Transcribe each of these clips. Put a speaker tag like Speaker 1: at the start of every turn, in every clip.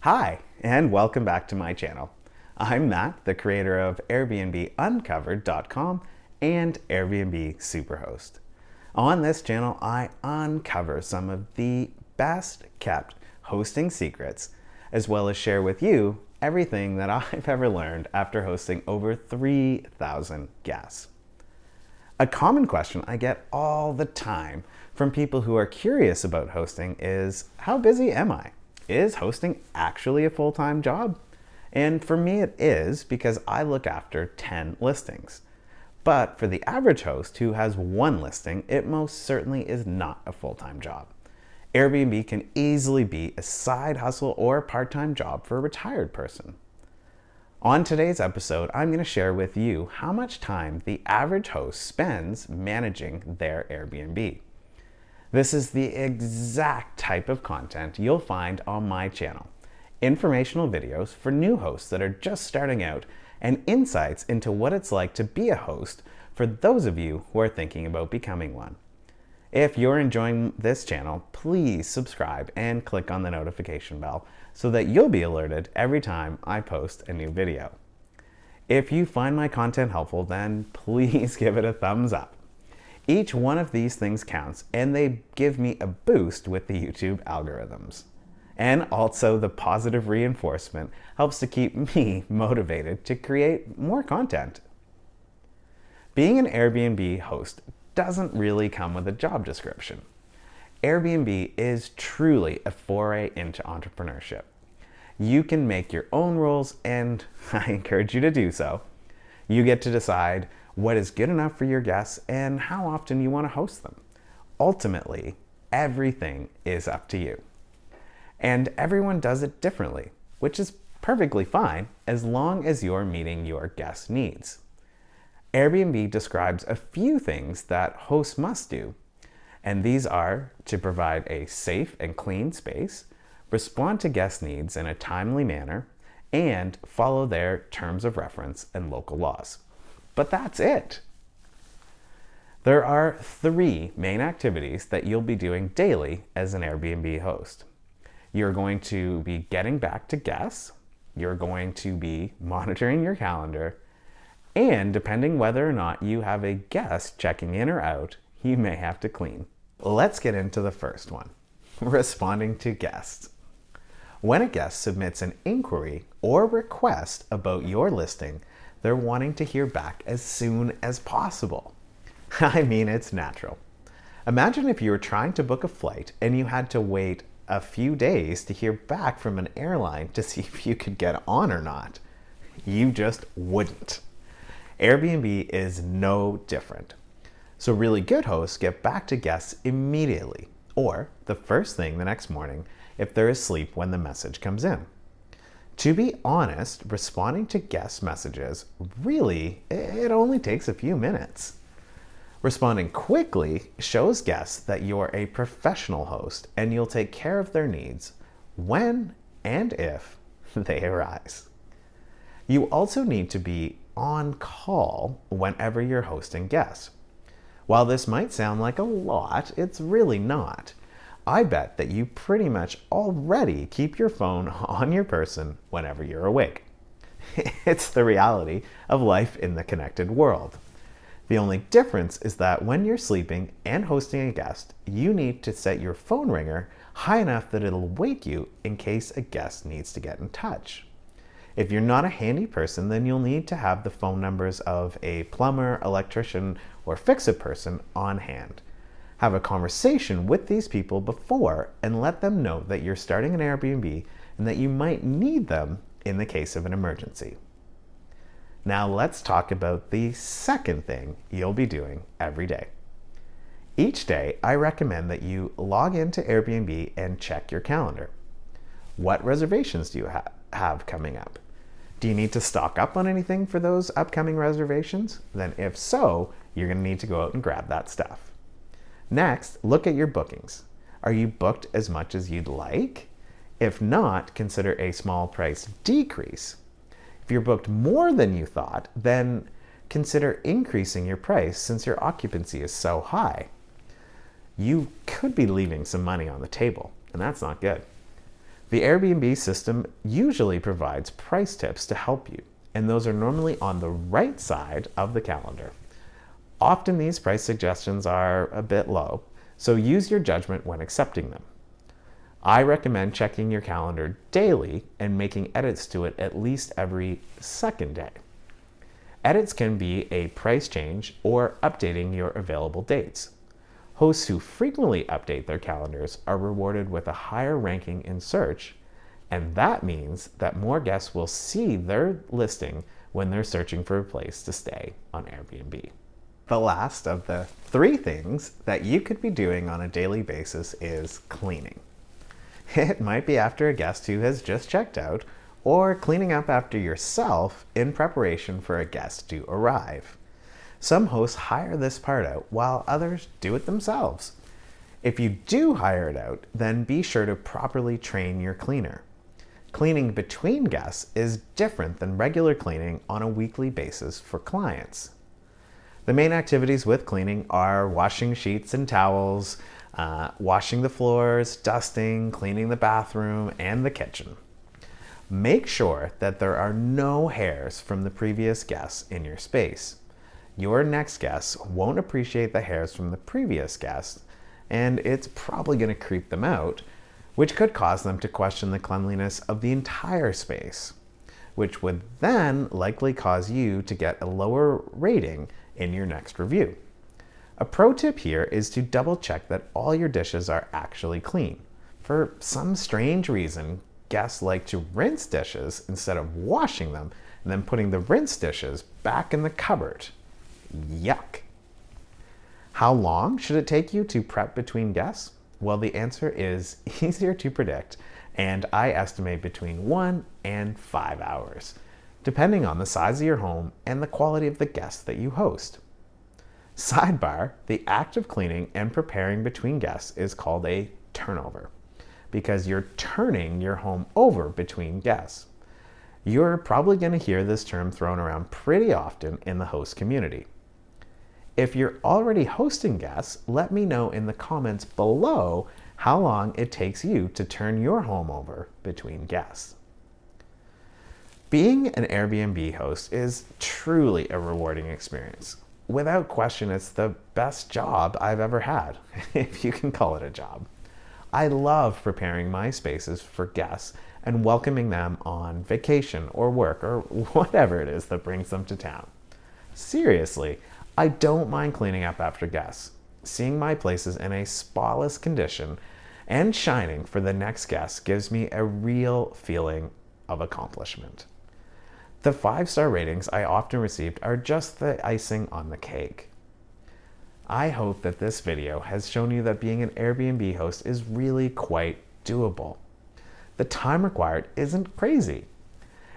Speaker 1: Hi, and welcome back to my channel. I'm Matt, the creator of AirBnBuncovered.com and Airbnb Superhost. On this channel, I uncover some of the best kept hosting secrets, as well as share with you everything that I've ever learned after hosting over 3,000 guests. A common question I get all the time from people who are curious about hosting is, how busy am I? Is hosting actually a full-time job? And for me it is, because I look after 10 listings. But for the average host who has one listing, it most certainly is not a full-time job. Airbnb can easily be a side hustle or part-time job for a retired person. On today's episode, I'm going to share with you how much time the average host spends managing their Airbnb. This is the exact type of content you'll find on my channel. Informational videos for new hosts that are just starting out, and insights into what it's like to be a host for those of you who are thinking about becoming one. If you're enjoying this channel, please subscribe and click on the notification bell so that you'll be alerted every time I post a new video. If you find my content helpful, then please give it a thumbs up. Each one of these things counts, and they give me a boost with the YouTube algorithms. And also, the positive reinforcement helps to keep me motivated to create more content. Being an Airbnb host doesn't really come with a job description. Airbnb is truly a foray into entrepreneurship. You can make your own rules, and I encourage you to do so. You get to decide what is good enough for your guests and how often you want to host them. Ultimately, everything is up to you. And everyone does it differently, which is perfectly fine as long as you're meeting your guests' needs. Airbnb describes a few things that hosts must do, and these are to provide a safe and clean space, respond to guest needs in a timely manner, and follow their terms of reference and local laws. But that's it. There are 3 main activities that you'll be doing daily as an Airbnb host. You're going to be getting back to guests, you're going to be monitoring your calendar, and depending whether or not you have a guest checking in or out, you may have to clean. Let's get into the first one, responding to guests. When a guest submits an inquiry or request about your listing, they're wanting to hear back as soon as possible. I mean, it's natural. Imagine if you were trying to book a flight and you had to wait a few days to hear back from an airline to see if you could get on or not. You just wouldn't. Airbnb is no different. So really good hosts get back to guests immediately, or the first thing the next morning if they're asleep when the message comes in. To be honest, responding to guest messages, really, it only takes a few minutes. Responding quickly shows guests that you're a professional host and you'll take care of their needs when and if they arise. You also need to be on call whenever you're hosting guests. While this might sound like a lot, it's really not. I bet that you pretty much already keep your phone on your person whenever you're awake. It's the reality of life in the connected world. The only difference is that when you're sleeping and hosting a guest, you need to set your phone ringer high enough that it'll wake you in case a guest needs to get in touch. If you're not a handy person, then you'll need to have the phone numbers of a plumber, electrician, or fix-it person on hand. Have a conversation with these people before and let them know that you're starting an Airbnb and that you might need them in the case of an emergency. Now let's talk about the second thing you'll be doing every day. Each day, I recommend that you log into Airbnb and check your calendar. What reservations do you have coming up? Do you need to stock up on anything for those upcoming reservations? Then if so, you're going to need to go out and grab that stuff. Next, look at your bookings. Are you booked as much as you'd like? If not, consider a small price decrease. If you're booked more than you thought, then consider increasing your price since your occupancy is so high. You could be leaving some money on the table, and that's not good. The Airbnb system usually provides price tips to help you, and those are normally on the right side of the calendar. Often these price suggestions are a bit low, so use your judgment when accepting them. I recommend checking your calendar daily and making edits to it at least every second day. Edits can be a price change or updating your available dates. Hosts who frequently update their calendars are rewarded with a higher ranking in search, and that means that more guests will see their listing when they're searching for a place to stay on Airbnb. The last of the 3 things that you could be doing on a daily basis is cleaning. It might be after a guest who has just checked out, or cleaning up after yourself in preparation for a guest to arrive. Some hosts hire this part out while others do it themselves. If you do hire it out, then be sure to properly train your cleaner. Cleaning between guests is different than regular cleaning on a weekly basis for clients. The main activities with cleaning are washing sheets and towels, washing the floors, dusting, cleaning the bathroom, and the kitchen. Make sure that there are no hairs from the previous guests in your space. Your next guests won't appreciate the hairs from the previous guests, and it's probably going to creep them out, which could cause them to question the cleanliness of the entire space, which would then likely cause you to get a lower rating in your next review. A pro tip here is to double check that all your dishes are actually clean. For some strange reason, guests like to rinse dishes instead of washing them and then putting the rinsed dishes back in the cupboard. Yuck. How long should it take you to prep between guests? Well, the answer is easier to predict, and I estimate between 1 and 5 hours, depending on the size of your home and the quality of the guests that you host. Sidebar, the act of cleaning and preparing between guests is called a turnover, because you're turning your home over between guests. You're probably going to hear this term thrown around pretty often in the host community. If you're already hosting guests, let me know in the comments below how long it takes you to turn your home over between guests. Being an Airbnb host is truly a rewarding experience. Without question, it's the best job I've ever had, if you can call it a job. I love preparing my spaces for guests and welcoming them on vacation or work or whatever it is that brings them to town. Seriously, I don't mind cleaning up after guests. Seeing my places in a spotless condition and shining for the next guest gives me a real feeling of accomplishment. The 5-star ratings I often received are just the icing on the cake. I hope that this video has shown you that being an Airbnb host is really quite doable. The time required isn't crazy,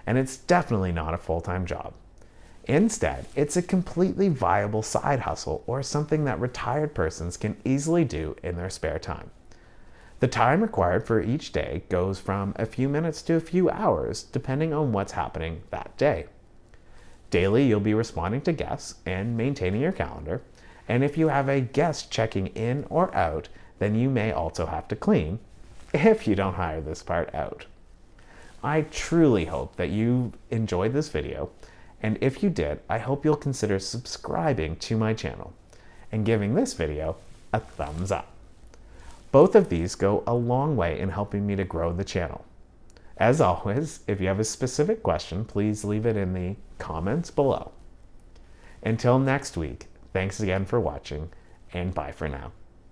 Speaker 1: and it's definitely not a full-time job. Instead, it's a completely viable side hustle or something that retired persons can easily do in their spare time. The time required for each day goes from a few minutes to a few hours, depending on what's happening that day. Daily, you'll be responding to guests and maintaining your calendar, and if you have a guest checking in or out, then you may also have to clean, if you don't hire this part out. I truly hope that you enjoyed this video, and if you did, I hope you'll consider subscribing to my channel and giving this video a thumbs up. Both of these go a long way in helping me to grow the channel. As always, if you have a specific question, please leave it in the comments below. Until next week, thanks again for watching, and bye for now.